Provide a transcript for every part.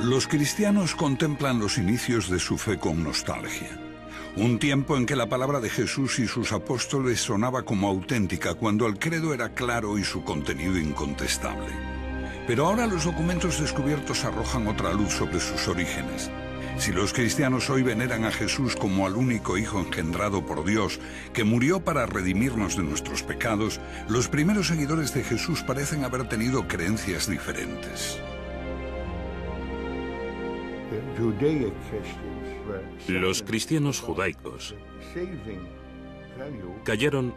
Los cristianos contemplan los inicios de su fe con nostalgia. Un tiempo en que la palabra de Jesús y sus apóstoles sonaba como auténtica, cuando el credo era claro y su contenido incontestable. Pero ahora los documentos descubiertos arrojan otra luz sobre sus orígenes. Si los cristianos hoy veneran a Jesús como al único Hijo engendrado por Dios, que murió para redimirnos de nuestros pecados, los primeros seguidores de Jesús parecen haber tenido creencias diferentes. Los cristianos judaicos callaron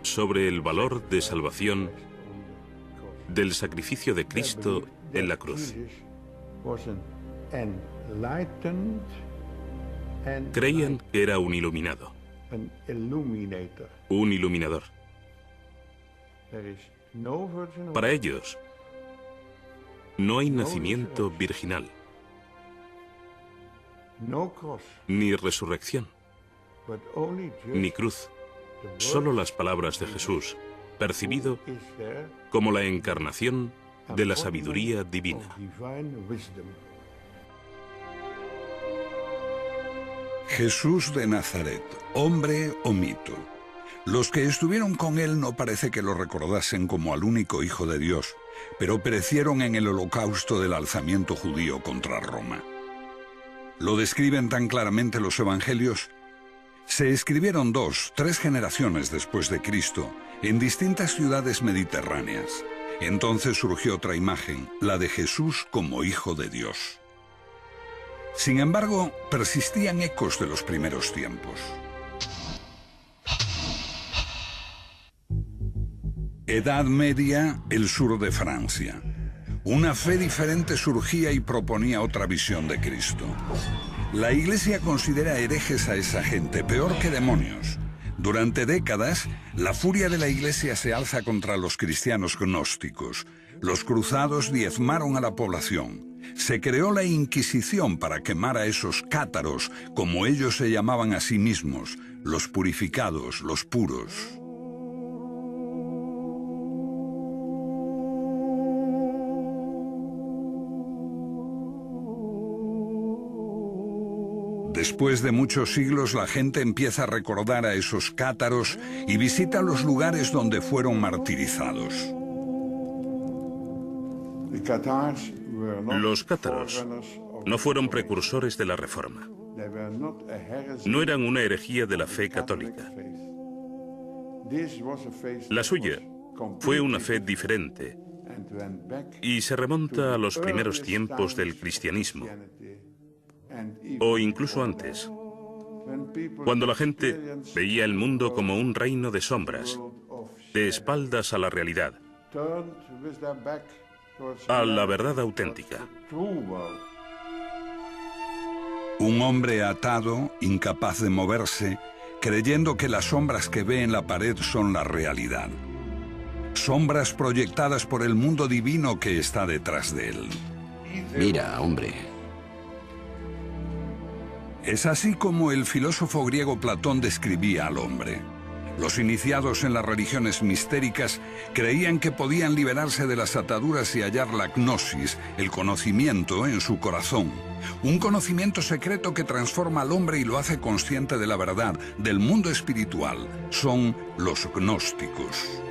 sobre el valor de salvación del sacrificio de Cristo en la cruz. Creían que era un iluminado, un iluminador. Para ellos, no hay nacimiento virginal, ni resurrección, ni cruz, solo las palabras de Jesús, percibido como la encarnación de la sabiduría divina. Jesús de Nazaret, hombre o mito. Los que estuvieron con él no parece que lo recordasen como al único Hijo de Dios, pero perecieron en el holocausto del alzamiento judío contra Roma. Lo describen tan claramente los evangelios. Se escribieron 2, 3 generaciones después de Cristo, en distintas ciudades mediterráneas. Entonces surgió otra imagen, la de Jesús como Hijo de Dios. Sin embargo, persistían ecos de los primeros tiempos. Edad Media, el sur de Francia. Una fe diferente surgía y proponía otra visión de Cristo. La Iglesia considera herejes a esa gente, peor que demonios. Durante décadas, la furia de la Iglesia se alza contra los cristianos gnósticos. Los cruzados diezmaron a la población. Se creó la Inquisición para quemar a esos cátaros, como ellos se llamaban a sí mismos, los purificados, los puros. Después de muchos siglos, la gente empieza a recordar a esos cátaros y visita los lugares donde fueron martirizados. Los cátaros no fueron precursores de la Reforma. No eran una herejía de la fe católica. La suya fue una fe diferente y se remonta a los primeros tiempos del cristianismo, o incluso antes, cuando la gente veía el mundo como un reino de sombras, de espaldas a la realidad, a la verdad auténtica. Un hombre atado, incapaz de moverse, creyendo que las sombras que ve en la pared son la realidad. Sombras proyectadas por el mundo divino que está detrás de él. Mira, hombre. Es así como el filósofo griego Platón describía al hombre. Los iniciados en las religiones mistéricas creían que podían liberarse de las ataduras y hallar la gnosis, el conocimiento, en su corazón. Un conocimiento secreto que transforma al hombre y lo hace consciente de la verdad, del mundo espiritual. Son los gnósticos.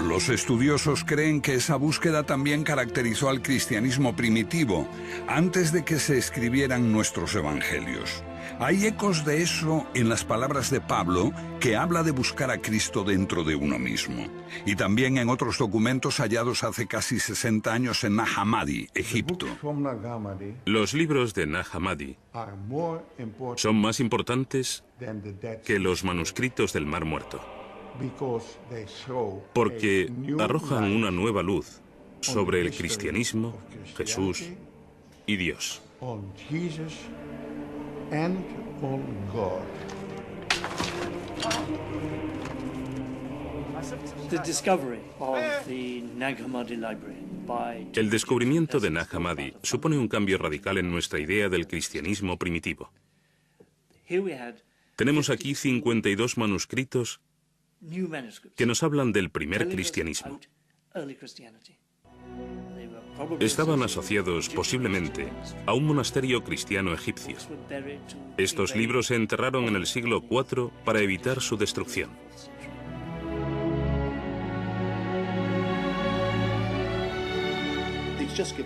Los estudiosos creen que esa búsqueda también caracterizó al cristianismo primitivo, antes de que se escribieran nuestros evangelios. Hay ecos de eso en las palabras de Pablo, que habla de buscar a Cristo dentro de uno mismo. Y también en otros documentos hallados hace casi 60 años en Nag Hammadi, Egipto. Los libros de Nag Hammadi son más importantes que los manuscritos del Mar Muerto, porque arrojan una nueva luz sobre el cristianismo, Jesús y Dios. El descubrimiento de Nag Hammadi supone un cambio radical en nuestra idea del cristianismo primitivo. Tenemos aquí 52 manuscritos que nos hablan del primer cristianismo. Estaban asociados, posiblemente, a un monasterio cristiano egipcio. Estos libros se enterraron en el siglo IV para evitar su destrucción.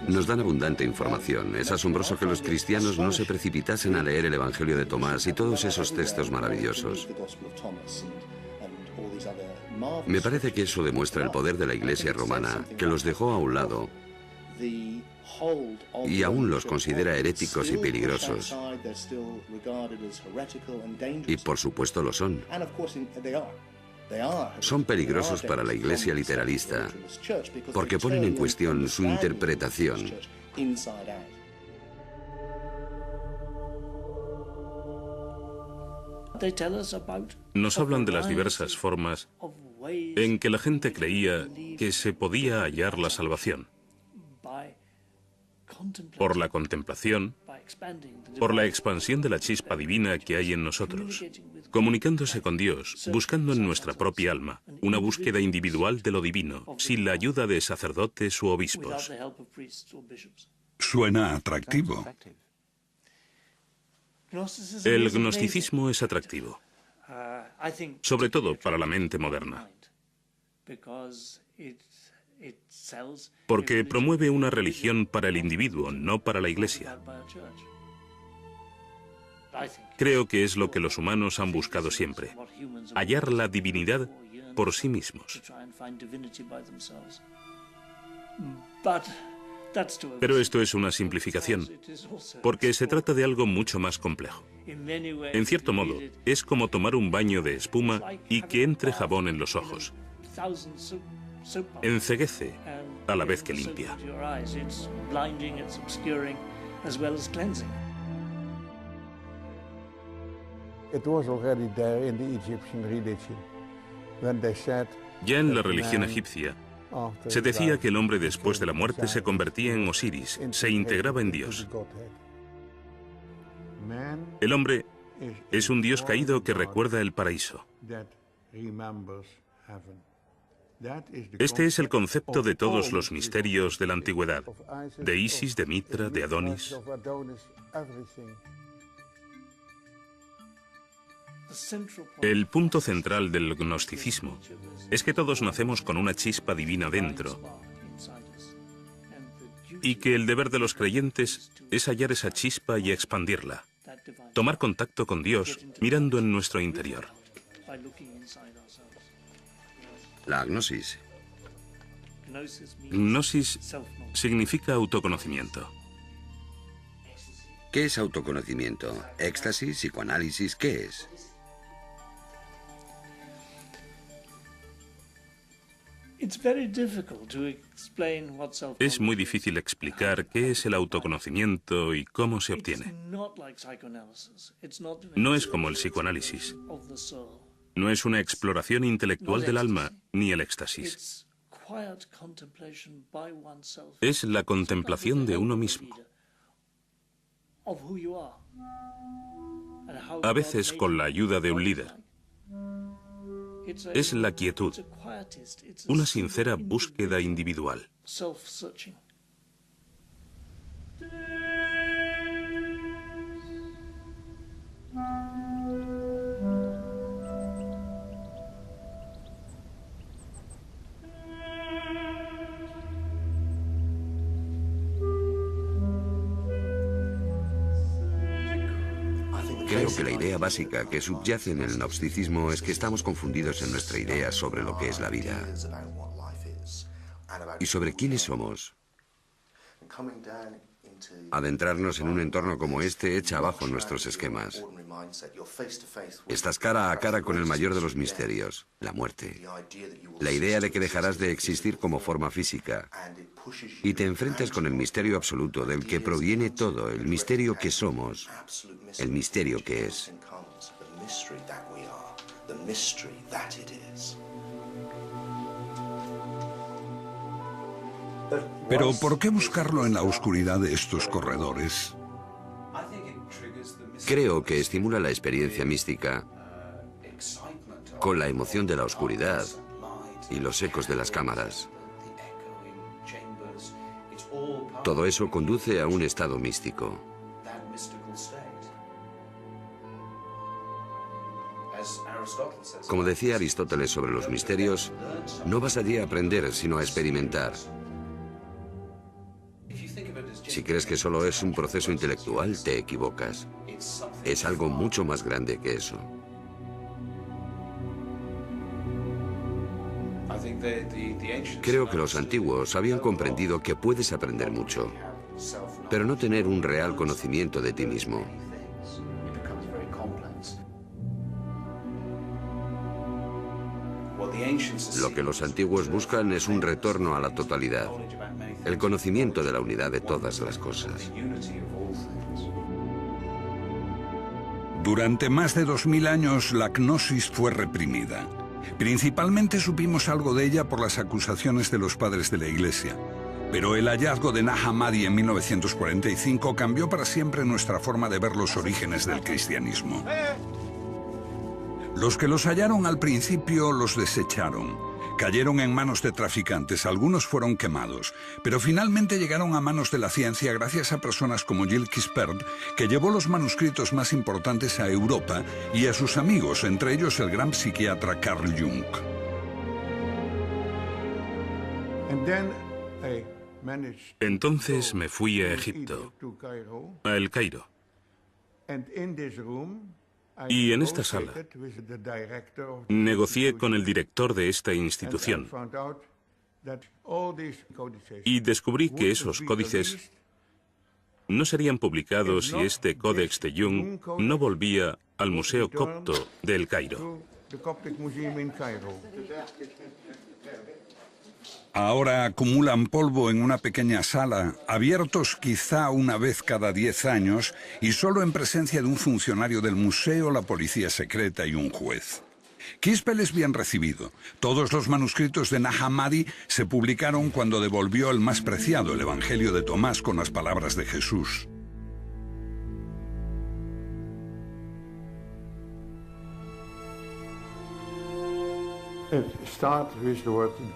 Nos dan abundante información. Es asombroso que los cristianos no se precipitasen a leer el Evangelio de Tomás y todos esos textos maravillosos. Me parece que eso demuestra el poder de la Iglesia romana, que los dejó a un lado y aún los considera heréticos y peligrosos. Y por supuesto lo son. Son peligrosos para la Iglesia literalista porque ponen en cuestión su interpretación. Nos hablan de las diversas formas en que la gente creía que se podía hallar la salvación. Por la contemplación, por la expansión de la chispa divina que hay en nosotros, comunicándose con Dios, buscando en nuestra propia alma, una búsqueda individual de lo divino, sin la ayuda de sacerdotes u obispos. Suena atractivo. El gnosticismo es atractivo, sobre todo para la mente moderna, porque promueve una religión para el individuo, no para la Iglesia. Creo que es lo que los humanos han buscado siempre, hallar la divinidad por sí mismos. Pero esto es una simplificación, porque se trata de algo mucho más complejo. En cierto modo, es como tomar un baño de espuma y que entre jabón en los ojos. Enceguece a la vez que limpia. Ya en la religión egipcia, se decía que el hombre después de la muerte se convertía en Osiris, se integraba en Dios. El hombre es un dios caído que recuerda el paraíso. Este es el concepto de todos los misterios de la antigüedad, de Isis, de Mitra, de Adonis. El punto central del gnosticismo es que todos nacemos con una chispa divina dentro y que el deber de los creyentes es hallar esa chispa y expandirla, tomar contacto con Dios mirando en nuestro interior. La gnosis. Gnosis significa autoconocimiento. ¿Qué es autoconocimiento? ¿Éxtasis? ¿Psicoanálisis? ¿Qué es? Es muy difícil explicar qué es el autoconocimiento y cómo se obtiene. No es como el psicoanálisis. No es una exploración intelectual del alma ni el éxtasis. Es la contemplación de uno mismo. A veces con la ayuda de un líder. Es la quietud, una sincera búsqueda individual. Creo que la idea básica que subyace en el gnosticismo es que estamos confundidos en nuestra idea sobre lo que es la vida y sobre quiénes somos. Adentrarnos en un entorno como este echa abajo nuestros esquemas. Estás cara a cara con el mayor de los misterios, la muerte. La idea de que dejarás de existir como forma física y te enfrentas con el misterio absoluto del que proviene todo, el misterio que somos, el misterio que es. Pero ¿por qué buscarlo en la oscuridad de estos corredores? Creo que estimula la experiencia mística con la emoción de la oscuridad y los ecos de las cámaras. Todo eso conduce a un estado místico. Como decía Aristóteles sobre los misterios, no vas allí a aprender, sino a experimentar. Si crees que solo es un proceso intelectual, te equivocas. Es algo mucho más grande que eso. Creo que los antiguos habían comprendido que puedes aprender mucho, pero no tener un real conocimiento de ti mismo. Lo que los antiguos buscan es un retorno a la totalidad, el conocimiento de la unidad de todas las cosas. Durante más de 2000 años la gnosis fue reprimida. Principalmente supimos algo de ella por las acusaciones de los padres de la Iglesia. Pero el hallazgo de Nag Hammadi en 1945 cambió para siempre nuestra forma de ver los orígenes del cristianismo. Los que los hallaron al principio los desecharon. Cayeron en manos de traficantes, algunos fueron quemados, pero finalmente llegaron a manos de la ciencia gracias a personas como Gilles Quispert, que llevó los manuscritos más importantes a Europa, y a sus amigos, entre ellos el gran psiquiatra Carl Jung. Entonces me fui a Egipto, a El Cairo. Y en esta sala negocié con el director de esta institución y descubrí que esos códices no serían publicados si este Códex de Jung no volvía al Museo Copto de El Cairo. Ahora acumulan polvo en una pequeña sala, abiertos quizá una vez cada 10 años y solo en presencia de un funcionario del museo, la policía secreta y un juez. Quispel es bien recibido. Todos los manuscritos de Nag Hammadi se publicaron cuando devolvió el más preciado, el Evangelio de Tomás, con las palabras de Jesús.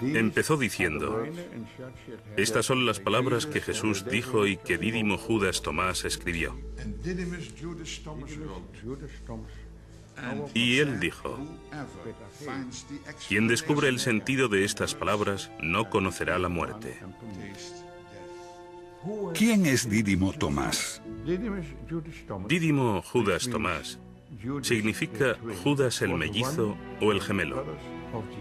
Empezó diciendo: estas son las palabras que Jesús dijo y que Dídimo Judas Tomás escribió. Y él dijo: quien descubre el sentido de estas palabras no conocerá la muerte. ¿Quién es Dídimo Tomás? Dídimo Judas Tomás significa Judas el mellizo o el gemelo.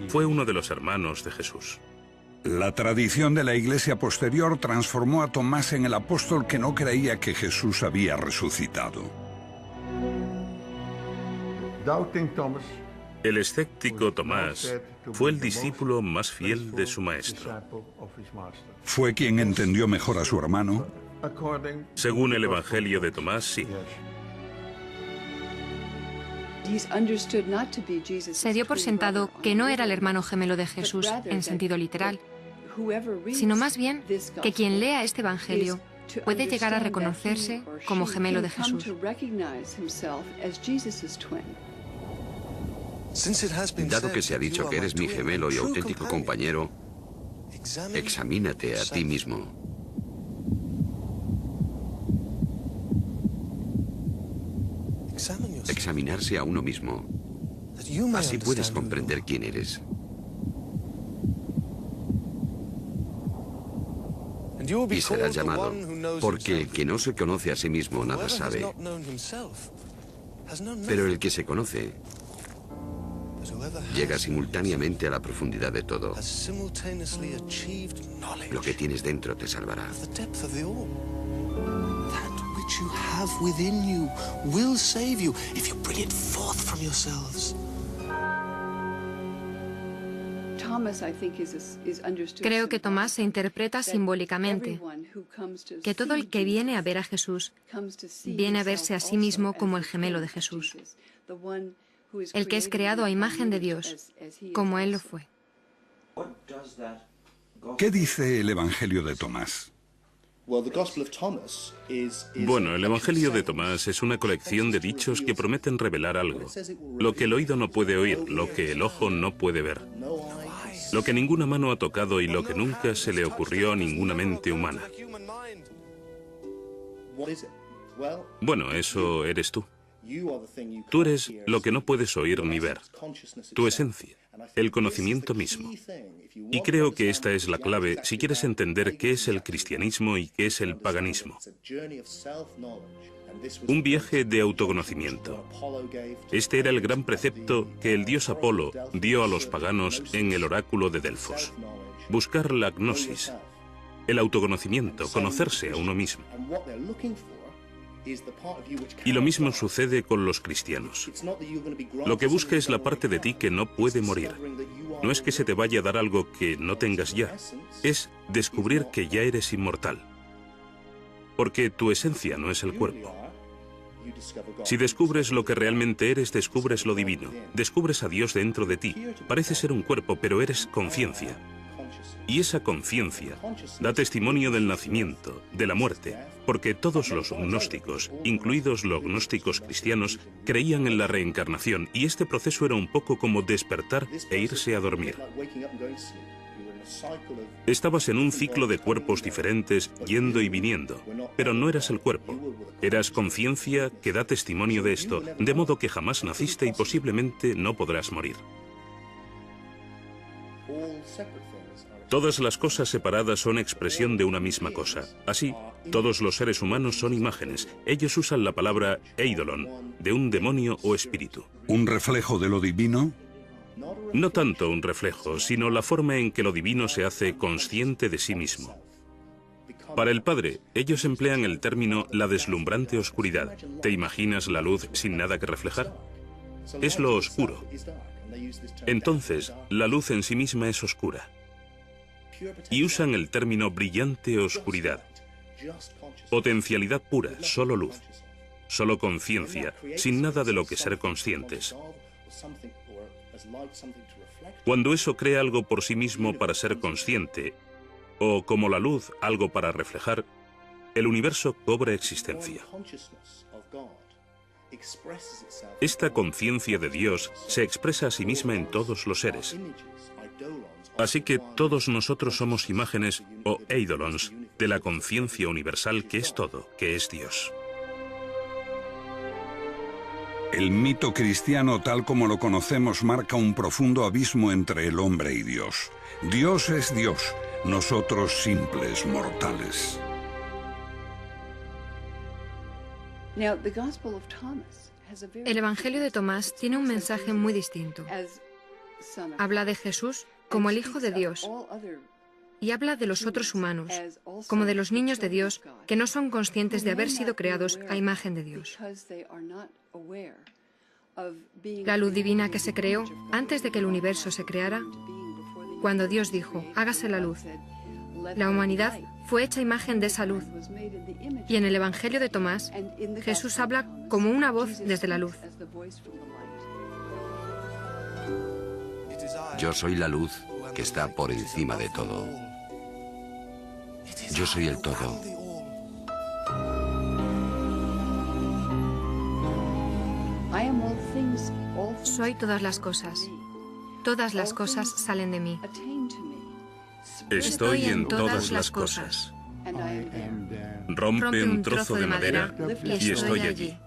Fue uno de los hermanos de Jesús. La tradición de la Iglesia posterior transformó a Tomás en el apóstol que no creía que Jesús había resucitado. El escéptico Tomás fue el discípulo más fiel de su maestro. ¿Fue quien entendió mejor a su hermano? Según el Evangelio de Tomás, sí. Se dio por sentado que no era el hermano gemelo de Jesús en sentido literal, sino más bien que quien lea este Evangelio puede llegar a reconocerse como gemelo de Jesús. Dado que se ha dicho que eres mi gemelo y auténtico compañero, examínate a ti mismo. Examinarse a uno mismo. Así puedes comprender quién eres. Y serás llamado, porque el que no se conoce a sí mismo nada sabe. Pero el que se conoce llega simultáneamente a la profundidad de todo. Lo que tienes dentro te salvará. You have within you will save you if you bring it forth from yourselves. Creo que Tomás se interpreta simbólicamente, que todo el que viene a ver a Jesús viene a verse a sí mismo como el gemelo de Jesús, el que es creado a imagen de Dios, como Él lo fue. ¿Qué dice el Evangelio de Tomás? Bueno, el Evangelio de Tomás es una colección de dichos que prometen revelar algo. Lo que el oído no puede oír, lo que el ojo no puede ver. Lo que ninguna mano ha tocado y lo que nunca se le ocurrió a ninguna mente humana. Bueno, eso eres tú. Tú eres lo que no puedes oír ni ver, tu esencia, el conocimiento mismo. Y creo que esta es la clave si quieres entender qué es el cristianismo y qué es el paganismo. Un viaje de autoconocimiento. Este era el gran precepto que el dios Apolo dio a los paganos en el oráculo de Delfos. Buscar la gnosis, el autoconocimiento, conocerse a uno mismo. Y lo mismo sucede con los cristianos. Lo que busca es la parte de ti que no puede morir. No es que se te vaya a dar algo que no tengas ya, es descubrir que ya eres inmortal. Porque tu esencia no es el cuerpo. Si descubres lo que realmente eres, descubres lo divino. Descubres a Dios dentro de ti. Parece ser un cuerpo, pero eres conciencia. Y esa conciencia da testimonio del nacimiento, de la muerte, porque todos los gnósticos, incluidos los gnósticos cristianos, creían en la reencarnación, y este proceso era un poco como despertar e irse a dormir. Estabas en un ciclo de cuerpos diferentes, yendo y viniendo, pero no eras el cuerpo. Eras conciencia que da testimonio de esto, de modo que jamás naciste y posiblemente no podrás morir. Todas las cosas separadas son expresión de una misma cosa. Así, todos los seres humanos son imágenes. Ellos usan la palabra eidolon, de un demonio o espíritu. ¿Un reflejo de lo divino? No tanto un reflejo, sino la forma en que lo divino se hace consciente de sí mismo. Para el Padre, ellos emplean el término la deslumbrante oscuridad. ¿Te imaginas la luz sin nada que reflejar? Es lo oscuro. Entonces, la luz en sí misma es oscura. Y usan el término brillante oscuridad. Potencialidad pura, solo luz. Solo conciencia, sin nada de lo que ser conscientes. Cuando eso crea algo por sí mismo para ser consciente, o como la luz algo para reflejar, el universo cobra existencia. Esta conciencia de Dios se expresa a sí misma en todos los seres. Así que todos nosotros somos imágenes o eidolons de la conciencia universal que es todo, que es Dios. El mito cristiano tal como lo conocemos marca un profundo abismo entre el hombre y Dios. Dios es Dios, nosotros simples mortales. El Evangelio de Tomás tiene un mensaje muy distinto. Habla de Jesús como el Hijo de Dios y habla de los otros humanos, como de los niños de Dios que no son conscientes de haber sido creados a imagen de Dios. La luz divina que se creó antes de que el universo se creara, cuando Dios dijo, hágase la luz, la humanidad fue hecha imagen de esa luz. Y en el Evangelio de Tomás, Jesús habla como una voz desde la luz. Yo soy la luz que está por encima de todo. Yo soy el todo. Soy todas las cosas. Todas las cosas salen de mí. Estoy en todas las cosas. Rompe un trozo de madera y estoy allí.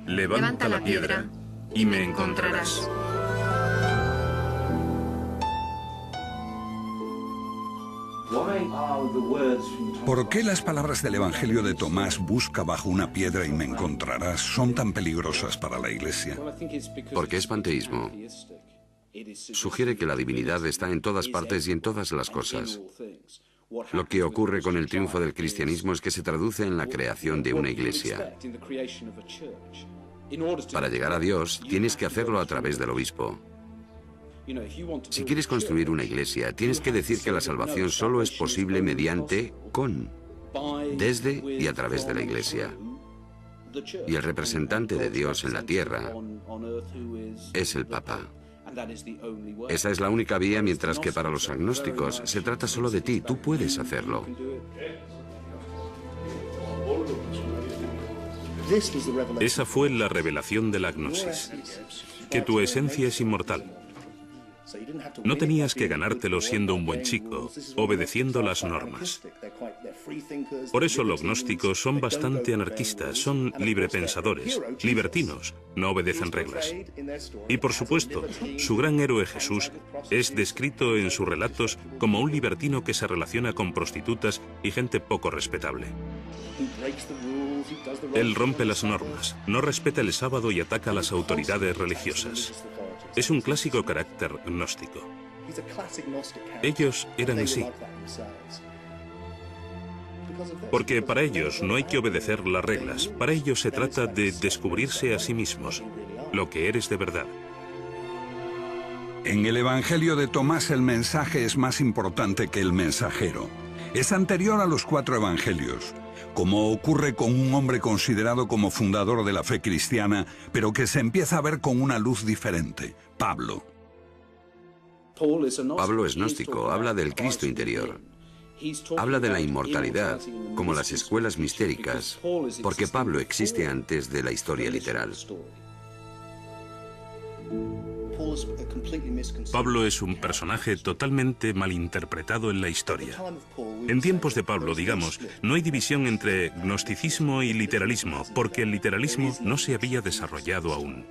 Levanta la piedra y me encontrarás. ¿Por qué las palabras del Evangelio de Tomás, busca bajo una piedra y me encontrarás, son tan peligrosas para la Iglesia? Porque es panteísmo. Sugiere que la divinidad está en todas partes y en todas las cosas. Lo que ocurre con el triunfo del cristianismo es que se traduce en la creación de una iglesia. Para llegar a Dios, tienes que hacerlo a través del obispo. Si quieres construir una iglesia, tienes que decir que la salvación solo es posible mediante, desde y a través de la iglesia. Y el representante de Dios en la tierra es el Papa. Esa es la única vía, mientras que para los agnósticos se trata solo de ti, tú puedes hacerlo. Esa fue la revelación de la gnosis, que tu esencia es inmortal. No tenías que ganártelo siendo un buen chico, obedeciendo las normas. Por eso los gnósticos son bastante anarquistas, son librepensadores, libertinos, no obedecen reglas. Y por supuesto, su gran héroe Jesús es descrito en sus relatos como un libertino que se relaciona con prostitutas y gente poco respetable. Él rompe las normas, no respeta el sábado y ataca a las autoridades religiosas. Es un clásico carácter gnóstico. Ellos eran así. Porque para ellos no hay que obedecer las reglas. Para ellos se trata de descubrirse a sí mismos, lo que eres de verdad. En el Evangelio de Tomás el mensaje es más importante que el mensajero. Es anterior a los 4 evangelios, como ocurre con un hombre considerado como fundador de la fe cristiana, pero que se empieza a ver con una luz diferente, Pablo. Pablo es gnóstico, habla del Cristo interior. Habla de la inmortalidad, como las escuelas mistéricas, porque Pablo existe antes de la historia literal. Pablo es un personaje totalmente malinterpretado en la historia. En tiempos de Pablo, digamos, no hay división entre gnosticismo y literalismo, porque el literalismo no se había desarrollado aún.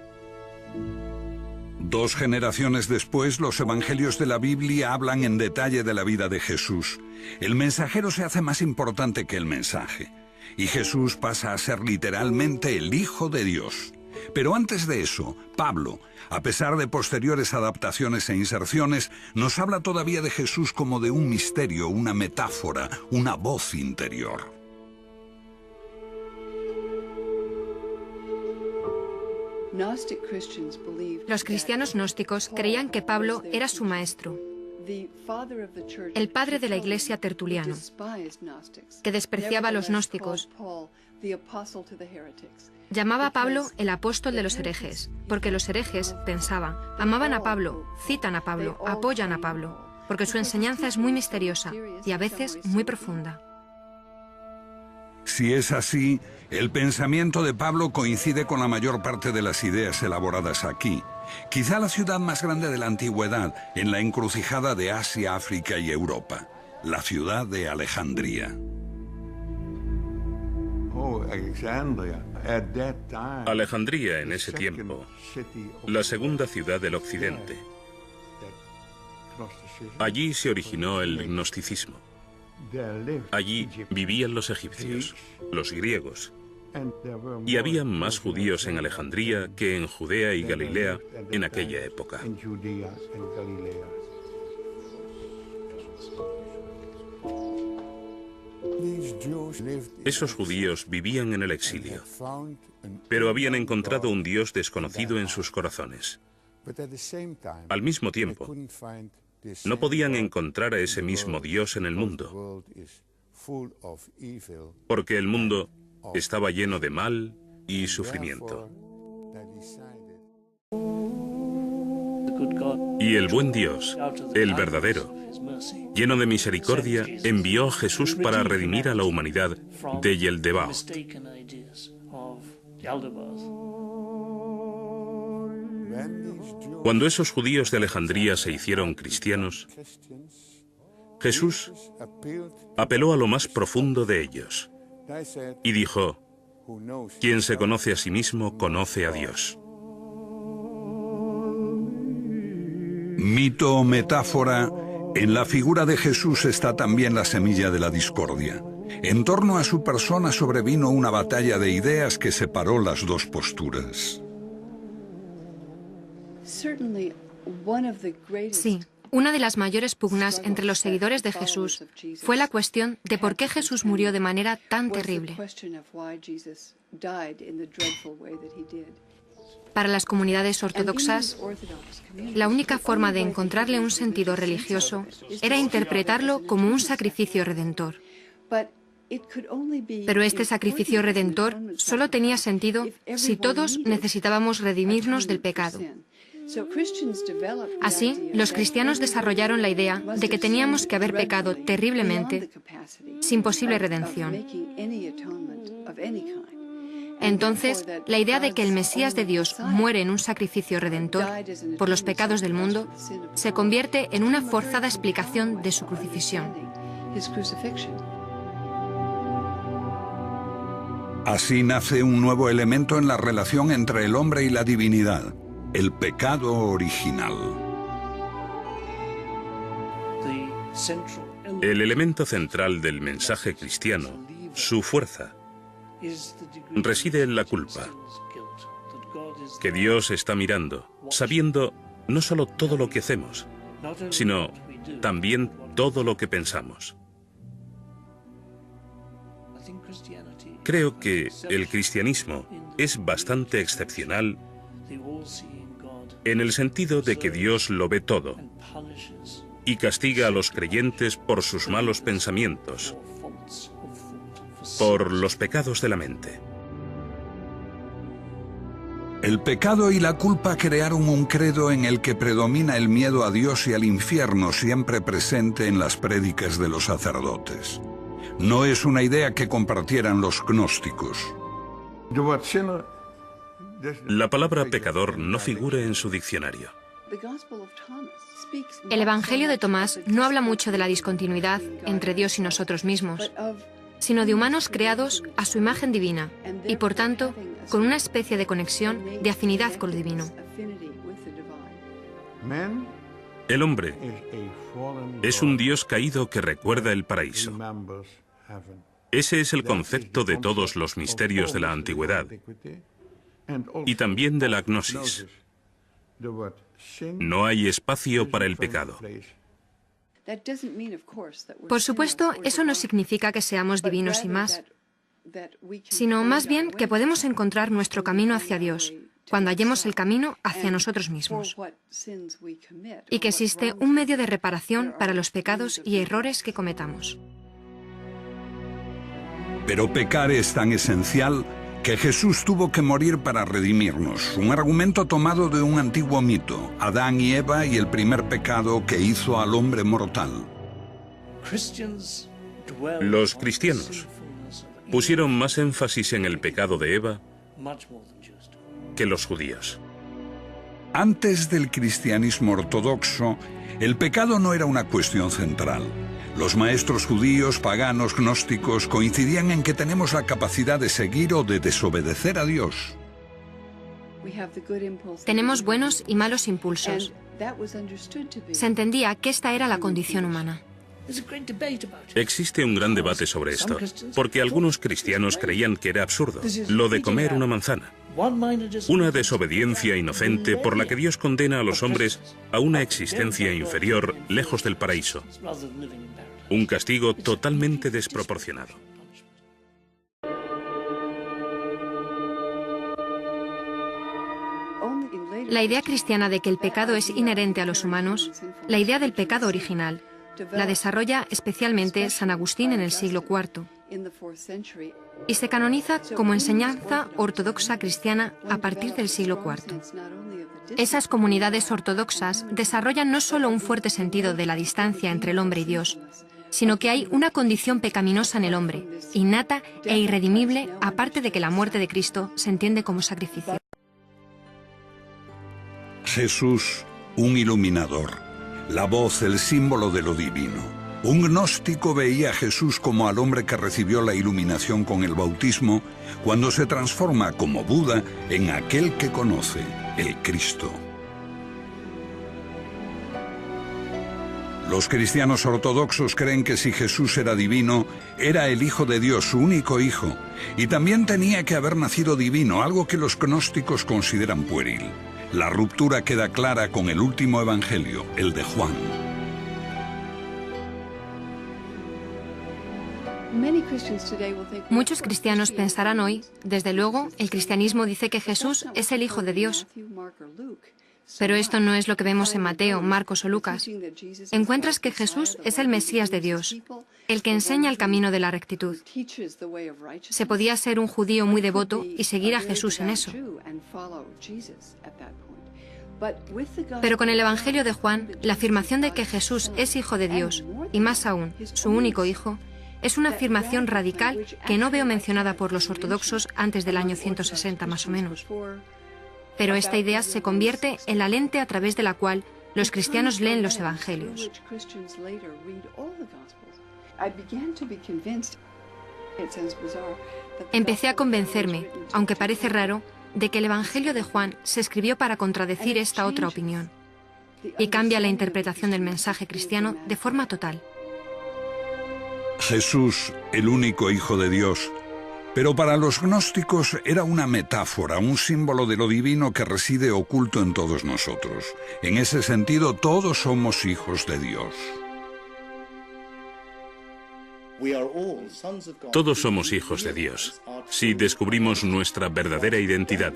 2 generaciones después, los evangelios de la Biblia hablan en detalle de la vida de Jesús. El mensajero se hace más importante que el mensaje, y Jesús pasa a ser literalmente el Hijo de Dios. Pero antes de eso, Pablo, a pesar de posteriores adaptaciones e inserciones, nos habla todavía de Jesús como de un misterio, una metáfora, una voz interior. Los cristianos gnósticos creían que Pablo era su maestro, el padre de la Iglesia Tertuliano, que despreciaba a los gnósticos. Llamaba a Pablo el apóstol de los herejes, porque los herejes, pensaban, amaban a Pablo, citan a Pablo, apoyan a Pablo, porque su enseñanza es muy misteriosa y a veces muy profunda. Si es así, el pensamiento de Pablo coincide con la mayor parte de las ideas elaboradas aquí. Quizá la ciudad más grande de la antigüedad, en la encrucijada de Asia, África y Europa, la ciudad de Alejandría. Alejandría en ese tiempo, la segunda ciudad del occidente. Allí se originó el gnosticismo. Allí vivían los egipcios, los griegos, y había más judíos en Alejandría que en Judea y Galilea en aquella época. Esos judíos vivían en el exilio, pero habían encontrado un Dios desconocido en sus corazones. Al mismo tiempo, no podían encontrar a ese mismo Dios en el mundo, porque el mundo estaba lleno de mal y sufrimiento. Y el buen Dios, el verdadero, lleno de misericordia, envió a Jesús para redimir a la humanidad de Yeldebaoth. Cuando esos judíos de Alejandría se hicieron cristianos, Jesús apeló a lo más profundo de ellos y dijo: quien se conoce a sí mismo, conoce a Dios. Mito o metáfora, en la figura de Jesús está también la semilla de la discordia. En torno a su persona sobrevino una batalla de ideas que separó las dos posturas. Sí, una de las mayores pugnas entre los seguidores de Jesús fue la cuestión de por qué Jesús murió de manera tan terrible. Para las comunidades ortodoxas, la única forma de encontrarle un sentido religioso era interpretarlo como un sacrificio redentor. Pero este sacrificio redentor solo tenía sentido si todos necesitábamos redimirnos del pecado. Así, los cristianos desarrollaron la idea de que teníamos que haber pecado terriblemente, sin posible redención. Entonces, la idea de que el Mesías de Dios muere en un sacrificio redentor por los pecados del mundo se convierte en una forzada explicación de su crucifixión. Así nace un nuevo elemento en la relación entre el hombre y la divinidad, el pecado original. El elemento central del mensaje cristiano, su fuerza, reside en la culpa, que Dios está mirando, sabiendo no solo todo lo que hacemos, sino también todo lo que pensamos. Creo que el cristianismo es bastante excepcional en el sentido de que Dios lo ve todo y castiga a los creyentes por sus malos pensamientos, por los pecados de la mente. El pecado y la culpa crearon un credo en el que predomina el miedo a Dios y al infierno, siempre presente en las prédicas de los sacerdotes. No es una idea que compartieran los gnósticos. La palabra pecador no figura en su diccionario. El Evangelio de Tomás no habla mucho de la discontinuidad entre Dios y nosotros mismos, sino de humanos creados a su imagen divina y, por tanto, con una especie de conexión, de afinidad con lo divino. El hombre es un Dios caído que recuerda el paraíso. Ese es el concepto de todos los misterios de la antigüedad y también de la gnosis. No hay espacio para el pecado. Por supuesto, eso no significa que seamos divinos y más, sino más bien que podemos encontrar nuestro camino hacia Dios cuando hallemos el camino hacia nosotros mismos, y que existe un medio de reparación para los pecados y errores que cometamos. Pero pecar es tan esencial que Jesús tuvo que morir para redimirnos, un argumento tomado de un antiguo mito, Adán y Eva y el primer pecado que hizo al hombre mortal. Los cristianos pusieron más énfasis en el pecado de Eva que los judíos. Antes del cristianismo ortodoxo, el pecado no era una cuestión central. Los maestros judíos, paganos, gnósticos coincidían en que tenemos la capacidad de seguir o de desobedecer a Dios. Tenemos buenos y malos impulsos. Se entendía que esta era la condición humana. Existe un gran debate sobre esto, porque algunos cristianos creían que era absurdo, lo de comer una manzana. Una desobediencia inocente por la que Dios condena a los hombres a una existencia inferior, lejos del paraíso. Un castigo totalmente desproporcionado. La idea cristiana de que el pecado es inherente a los humanos, la idea del pecado original, la desarrolla especialmente San Agustín en el siglo IV y se canoniza como enseñanza ortodoxa cristiana a partir del siglo IV. Esas comunidades ortodoxas desarrollan no solo un fuerte sentido de la distancia entre el hombre y Dios, sino que hay una condición pecaminosa en el hombre, innata e irredimible, aparte de que la muerte de Cristo se entiende como sacrificio. Jesús, un iluminador, la voz, el símbolo de lo divino. Un gnóstico veía a Jesús como al hombre que recibió la iluminación con el bautismo, cuando se transforma como Buda en aquel que conoce, el Cristo. Los cristianos ortodoxos creen que si Jesús era divino, era el Hijo de Dios, su único Hijo, y también tenía que haber nacido divino, algo que los gnósticos consideran pueril. La ruptura queda clara con el último evangelio, el de Juan. Muchos cristianos pensarán hoy, desde luego, el cristianismo dice que Jesús es el Hijo de Dios. Pero esto no es lo que vemos en Mateo, Marcos o Lucas. Encuentras que Jesús es el Mesías de Dios, el que enseña el camino de la rectitud. Se podía ser un judío muy devoto y seguir a Jesús en eso. Pero con el Evangelio de Juan, la afirmación de que Jesús es Hijo de Dios, y más aún, su único Hijo, Es una afirmación radical que no veo mencionada por los ortodoxos antes del año 160 más o menos. Pero esta idea se convierte en la lente a través de la cual los cristianos leen los evangelios. Empecé a convencerme, aunque parece raro, de que el Evangelio de Juan se escribió para contradecir esta otra opinión, y cambia la interpretación del mensaje cristiano de forma total. Jesús, el único Hijo de Dios, pero para los gnósticos era una metáfora, un símbolo de lo divino que reside oculto en todos nosotros. En ese sentido, todos somos hijos de Dios. Todos somos hijos de Dios, si descubrimos nuestra verdadera identidad.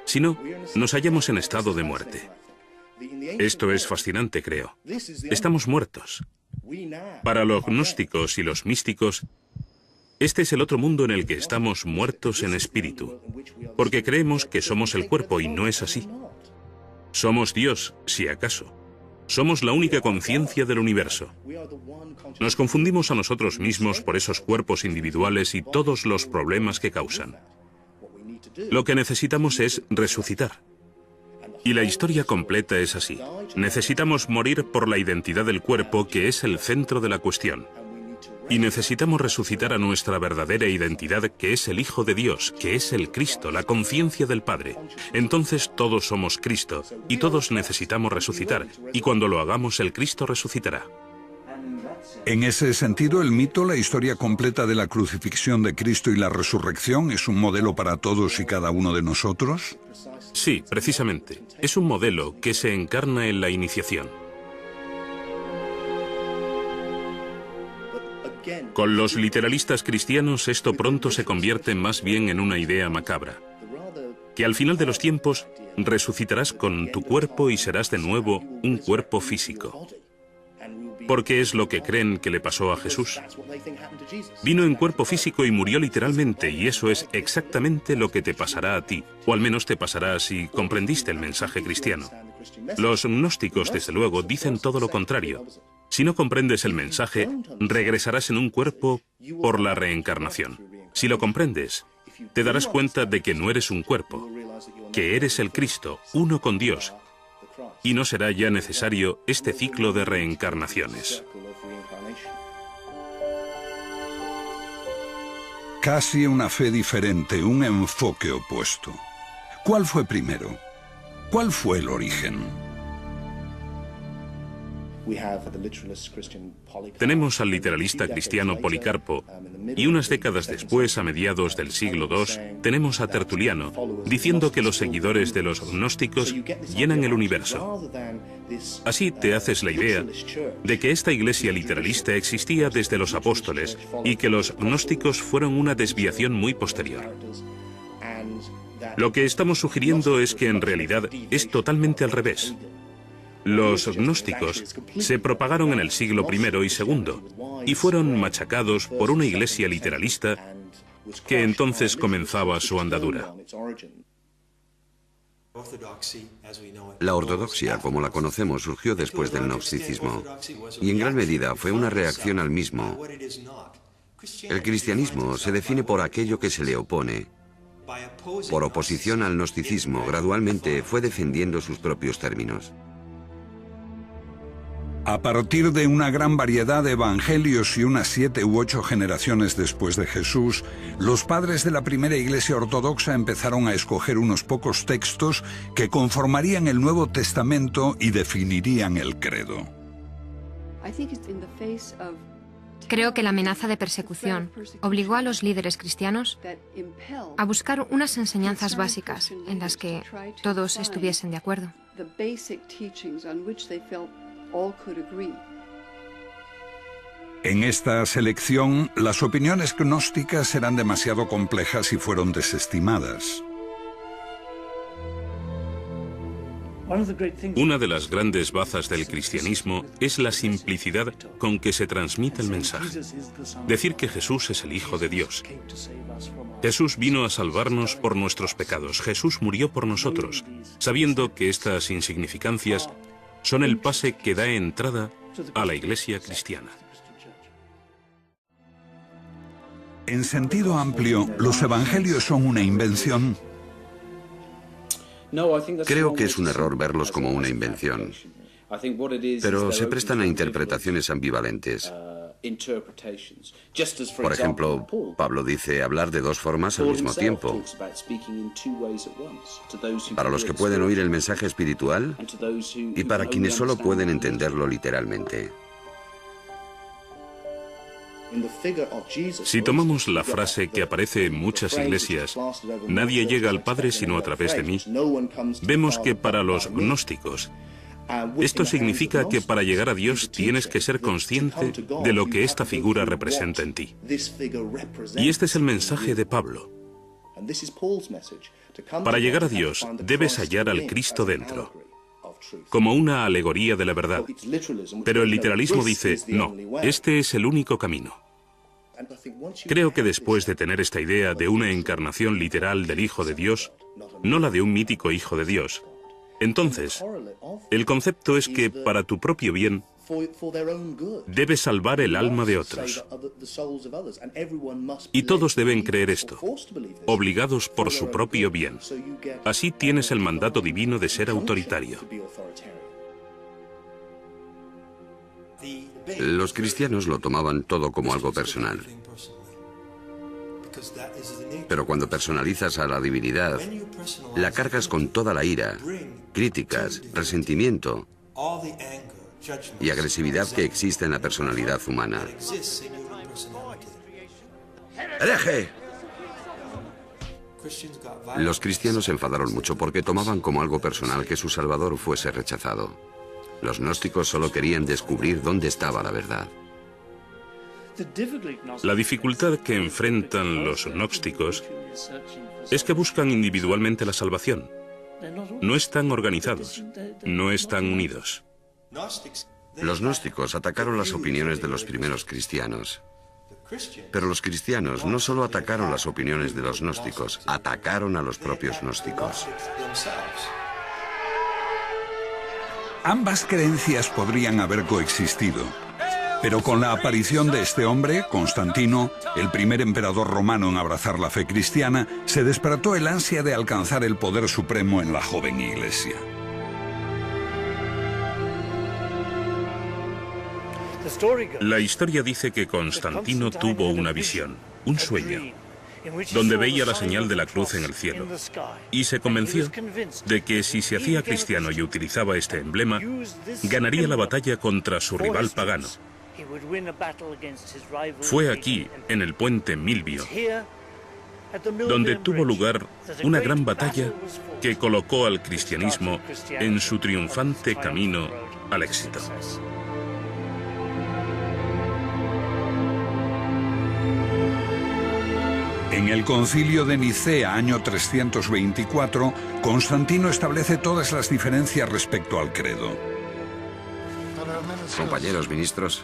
Si no, nos hallamos en estado de muerte. Esto es fascinante, creo. Estamos muertos. Para los gnósticos y los místicos, este es el otro mundo en el que estamos muertos en espíritu, porque creemos que somos el cuerpo y no es así. Somos Dios, si acaso. Somos la única conciencia del universo. Nos confundimos a nosotros mismos por esos cuerpos individuales y todos los problemas que causan. Lo que necesitamos es resucitar. Y la historia completa es así. Necesitamos morir por la identidad del cuerpo, que es el centro de la cuestión. Y necesitamos resucitar a nuestra verdadera identidad, que es el Hijo de Dios, que es el Cristo, la conciencia del Padre. Entonces todos somos Cristo, y todos necesitamos resucitar, y cuando lo hagamos el Cristo resucitará. En ese sentido, el mito, la historia completa de la crucifixión de Cristo y la resurrección, ¿es un modelo para todos y cada uno de nosotros? Sí, precisamente. Es un modelo que se encarna en la iniciación. Con los literalistas cristianos esto pronto se convierte más bien en una idea macabra, que al final de los tiempos resucitarás con tu cuerpo y serás de nuevo un cuerpo físico. Porque es lo que creen que le pasó a Jesús. Vino en cuerpo físico y murió literalmente, y eso es exactamente lo que te pasará a ti, o al menos te pasará si comprendiste el mensaje cristiano. Los gnósticos, desde luego, dicen todo lo contrario. Si no comprendes el mensaje, regresarás en un cuerpo por la reencarnación. Si lo comprendes, te darás cuenta de que no eres un cuerpo, que eres el Cristo, uno con Dios, y no será ya necesario este ciclo de reencarnaciones. Casi una fe diferente, un enfoque opuesto. ¿Cuál fue primero? ¿Cuál fue el origen? Tenemos al literalista cristiano Policarpo, y unas décadas después, a mediados del siglo II, tenemos a Tertuliano, diciendo que los seguidores de los gnósticos llenan el universo. Así te haces la idea de que esta iglesia literalista existía desde los apóstoles y que los gnósticos fueron una desviación muy posterior. Lo que estamos sugiriendo es que en realidad es totalmente al revés. Los gnósticos se propagaron en el siglo I y II y fueron machacados por una iglesia literalista que entonces comenzaba su andadura. La ortodoxia, como la conocemos, surgió después del gnosticismo y en gran medida fue una reacción al mismo. El cristianismo se define por aquello que se le opone. Por oposición al gnosticismo, gradualmente fue defendiendo sus propios términos. A partir de una gran variedad de evangelios y unas 7 u 8 generaciones después de Jesús, los padres de la primera iglesia ortodoxa empezaron a escoger unos pocos textos que conformarían el Nuevo Testamento y definirían el credo. Creo que la amenaza de persecución obligó a los líderes cristianos a buscar unas enseñanzas básicas en las que todos estuviesen de acuerdo. En esta selección, las opiniones gnósticas eran demasiado complejas y fueron desestimadas. Una de las grandes bazas del cristianismo es la simplicidad con que se transmite el mensaje. Decir que Jesús es el Hijo de Dios. Jesús vino a salvarnos por nuestros pecados. Jesús murió por nosotros, sabiendo que estas insignificancias son el pase que da entrada a la iglesia cristiana. En sentido amplio, ¿los evangelios son una invención? Creo que es un error verlos como una invención, pero se prestan a interpretaciones ambivalentes. Por ejemplo, Pablo dice hablar de dos formas al mismo tiempo. Para los que pueden oír el mensaje espiritual y para quienes solo pueden entenderlo literalmente. Si tomamos la frase que aparece en muchas iglesias, nadie llega al Padre sino a través de mí, vemos que para los gnósticos, esto significa que para llegar a Dios tienes que ser consciente de lo que esta figura representa en ti. Y este es el mensaje de Pablo. Para llegar a Dios debes hallar al Cristo dentro, como una alegoría de la verdad. Pero el literalismo dice, no, este es el único camino. Creo que después de tener esta idea de una encarnación literal del Hijo de Dios, no la de un mítico Hijo de Dios, entonces, el concepto es que para tu propio bien, debes salvar el alma de otros. Y todos deben creer esto, obligados por su propio bien. Así tienes el mandato divino de ser autoritario. Los cristianos lo tomaban todo como algo personal. Pero cuando personalizas a la divinidad, la cargas con toda la ira, críticas, resentimiento y agresividad que existe en la personalidad humana. ¡Hereje! Los cristianos se enfadaron mucho porque tomaban como algo personal que su Salvador fuese rechazado. Los gnósticos solo querían descubrir dónde estaba la verdad. La dificultad que enfrentan los gnósticos es que buscan individualmente la salvación. No están organizados, no están unidos. Los gnósticos atacaron las opiniones de los primeros cristianos. Pero los cristianos no solo atacaron las opiniones de los gnósticos, atacaron a los propios gnósticos. Ambas creencias podrían haber coexistido. Pero con la aparición de este hombre, Constantino, el primer emperador romano en abrazar la fe cristiana, se despertó el ansia de alcanzar el poder supremo en la joven iglesia. La historia dice que Constantino tuvo una visión, un sueño, donde veía la señal de la cruz en el cielo, y se convenció de que si se hacía cristiano y utilizaba este emblema, ganaría la batalla contra su rival pagano. Fue aquí, en el puente Milvio, donde tuvo lugar una gran batalla que colocó al cristianismo en su triunfante camino al éxito. En el Concilio de Nicea, año 324, Constantino establece todas las diferencias respecto al credo. Compañeros ministros,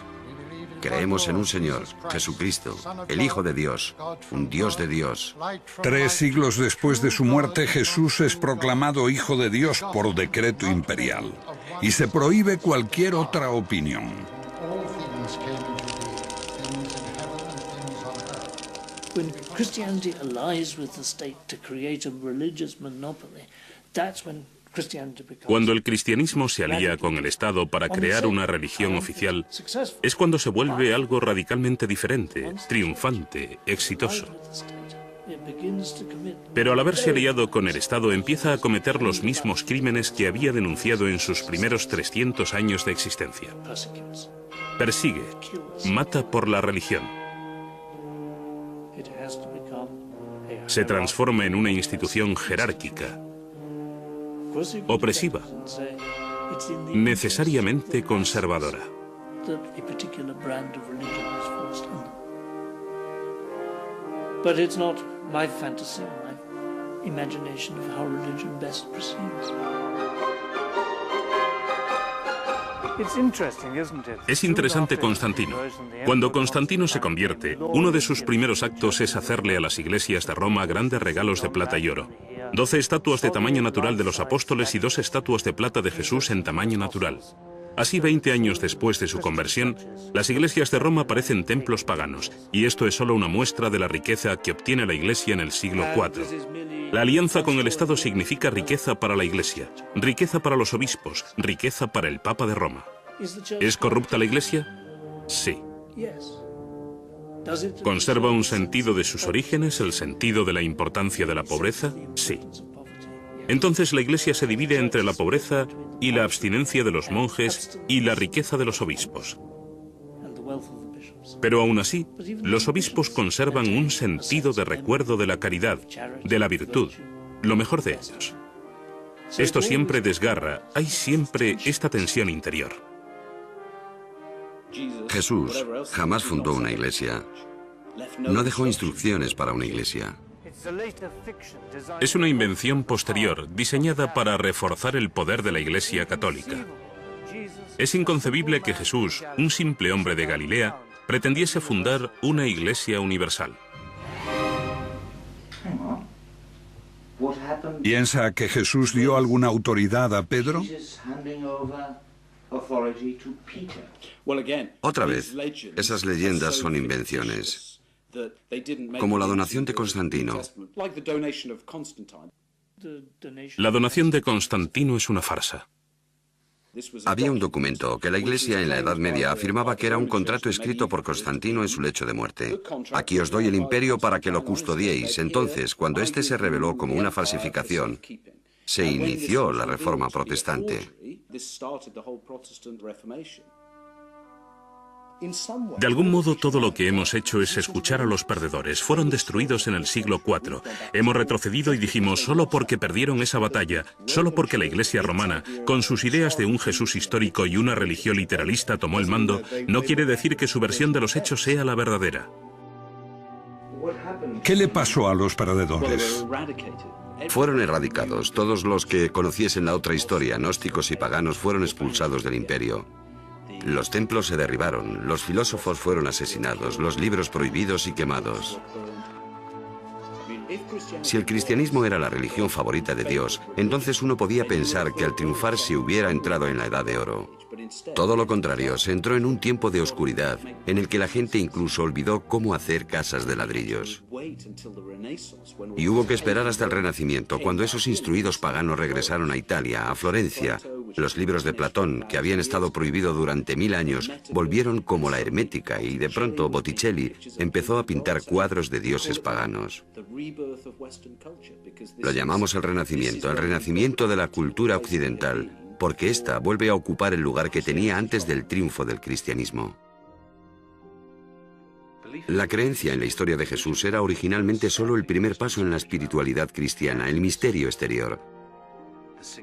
creemos en un Señor, Jesucristo, el Hijo de Dios, un Dios de Dios. 3 siglos después de su muerte, Jesús es proclamado Hijo de Dios por decreto imperial, y se prohíbe cualquier otra opinión. When Christianity allies with the state to create a religious monopoly, that's when Christianity becomes... Cuando el cristianismo se alía con el Estado para crear una religión oficial, es cuando se vuelve algo radicalmente diferente, triunfante, exitoso. Pero al haberse aliado con el Estado empieza a cometer los mismos crímenes que había denunciado en sus primeros 300 años de existencia. Persigue, mata por la religión. Se transforma en una institución jerárquica, opresiva, necesariamente conservadora. But it's not my fantasy, my imagination of how religion best proceeds. Es interesante Constantino. Cuando Constantino se convierte, uno de sus primeros actos es hacerle a las iglesias de Roma grandes regalos de plata y oro. 12 estatuas de tamaño natural de los apóstoles y 2 estatuas de plata de Jesús en tamaño natural. Así, 20 años después de su conversión, las iglesias de Roma parecen templos paganos, y esto es solo una muestra de la riqueza que obtiene la Iglesia en el siglo IV. La alianza con el Estado significa riqueza para la Iglesia, riqueza para los obispos, riqueza para el Papa de Roma. ¿Es corrupta la Iglesia? Sí. ¿Conserva un sentido de sus orígenes, el sentido de la importancia de la pobreza? Sí. Entonces la Iglesia se divide entre la pobreza y la abstinencia de los monjes y la riqueza de los obispos. Pero aún así, los obispos conservan un sentido de recuerdo de la caridad, de la virtud, lo mejor de ellos. Esto siempre desgarra, hay siempre esta tensión interior. Jesús jamás fundó una iglesia. No dejó instrucciones para una iglesia. Es una invención posterior, diseñada para reforzar el poder de la Iglesia católica. Es inconcebible que Jesús, un simple hombre de Galilea, pretendiese fundar una iglesia universal. ¿Piensa que Jesús dio alguna autoridad a Pedro? Otra vez, esas leyendas son invenciones, como la donación de Constantino. La donación de Constantino es una farsa. Había un documento que la Iglesia en la Edad Media afirmaba que era un contrato escrito por Constantino en su lecho de muerte. Aquí os doy el imperio para que lo custodiéis. Entonces, cuando este se reveló como una falsificación, se inició la Reforma Protestante. De algún modo, todo lo que hemos hecho es escuchar a los perdedores. Fueron destruidos en el siglo IV. Hemos retrocedido y dijimos, solo porque perdieron esa batalla, solo porque la Iglesia romana, con sus ideas de un Jesús histórico y una religión literalista, tomó el mando, no quiere decir que su versión de los hechos sea la verdadera. ¿Qué le pasó a los perdedores? Fueron erradicados. Todos los que conociesen la otra historia, gnósticos y paganos, fueron expulsados del imperio. Los templos se derribaron, los filósofos fueron asesinados, los libros prohibidos y quemados. Si el cristianismo era la religión favorita de Dios, entonces uno podía pensar que al triunfar se hubiera entrado en la Edad de Oro. Todo lo contrario, se entró en un tiempo de oscuridad, en el que la gente incluso olvidó cómo hacer casas de ladrillos. Y hubo que esperar hasta el Renacimiento, cuando esos instruidos paganos regresaron a Italia, a Florencia. Los libros de Platón, que habían estado prohibidos durante 1000 años, volvieron como la hermética y de pronto Botticelli empezó a pintar cuadros de dioses paganos. Lo llamamos el renacimiento de la cultura occidental, porque ésta vuelve a ocupar el lugar que tenía antes del triunfo del cristianismo. La creencia en la historia de Jesús era originalmente solo el primer paso en la espiritualidad cristiana, el misterio exterior.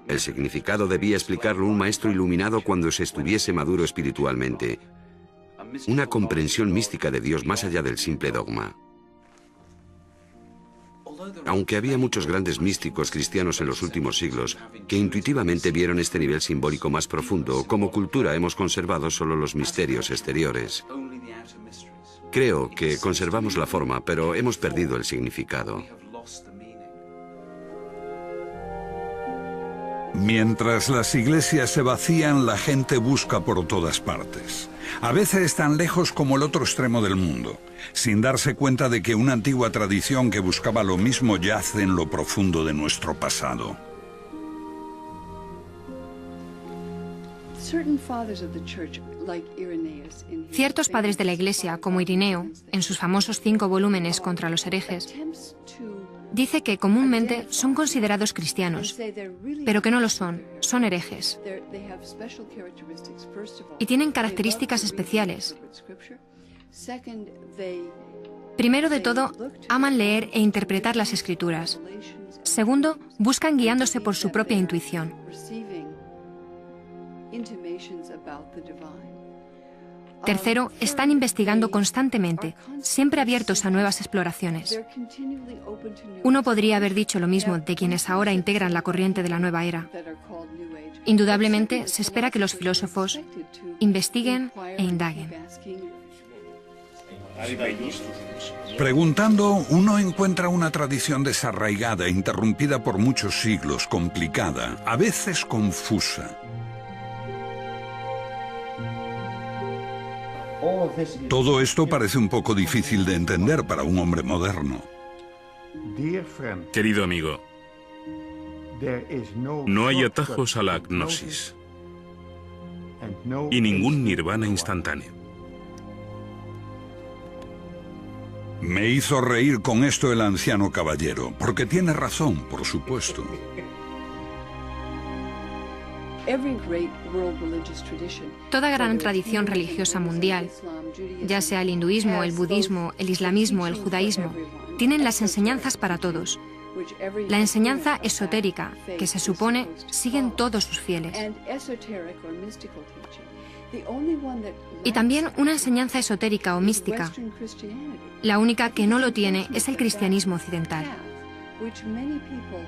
El significado debía explicarlo un maestro iluminado cuando se estuviese maduro espiritualmente. Una comprensión mística de Dios más allá del simple dogma. Aunque había muchos grandes místicos cristianos en los últimos siglos que intuitivamente vieron este nivel simbólico más profundo, como cultura hemos conservado solo los misterios exteriores. Creo que conservamos la forma, pero hemos perdido el significado. Mientras las iglesias se vacían, la gente busca por todas partes. A veces tan lejos como el otro extremo del mundo, sin darse cuenta de que una antigua tradición que buscaba lo mismo yace en lo profundo de nuestro pasado. Ciertos padres de la Iglesia, como Irineo, en sus famosos 5 volúmenes contra los herejes, dice que comúnmente son considerados cristianos, pero que no lo son herejes. Y tienen características especiales. Primero de todo, aman leer e interpretar las Escrituras. Segundo, buscan guiándose por su propia intuición. Tercero, están investigando constantemente, siempre abiertos a nuevas exploraciones. Uno podría haber dicho lo mismo de quienes ahora integran la corriente de la nueva era. Indudablemente, se espera que los filósofos investiguen e indaguen. Preguntando, uno encuentra una tradición desarraigada, interrumpida por muchos siglos, complicada, a veces confusa. Todo esto parece un poco difícil de entender para un hombre moderno. Querido amigo, no hay atajos a la gnosis y ningún nirvana instantáneo. Me hizo reír con esto el anciano caballero, porque tiene razón, por supuesto. Toda gran tradición religiosa mundial, ya sea el hinduismo, el budismo, el islamismo, el judaísmo, tienen las enseñanzas para todos. La enseñanza esotérica, que se supone siguen todos sus fieles. Y también una enseñanza esotérica o mística. La única que no lo tiene es el cristianismo occidental.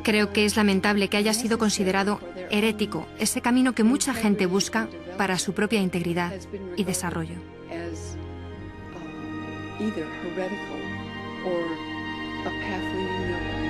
Creo que es lamentable que haya sido considerado herético ese camino que mucha gente busca para su propia integridad y desarrollo. Either heretical or a path leading nowhere.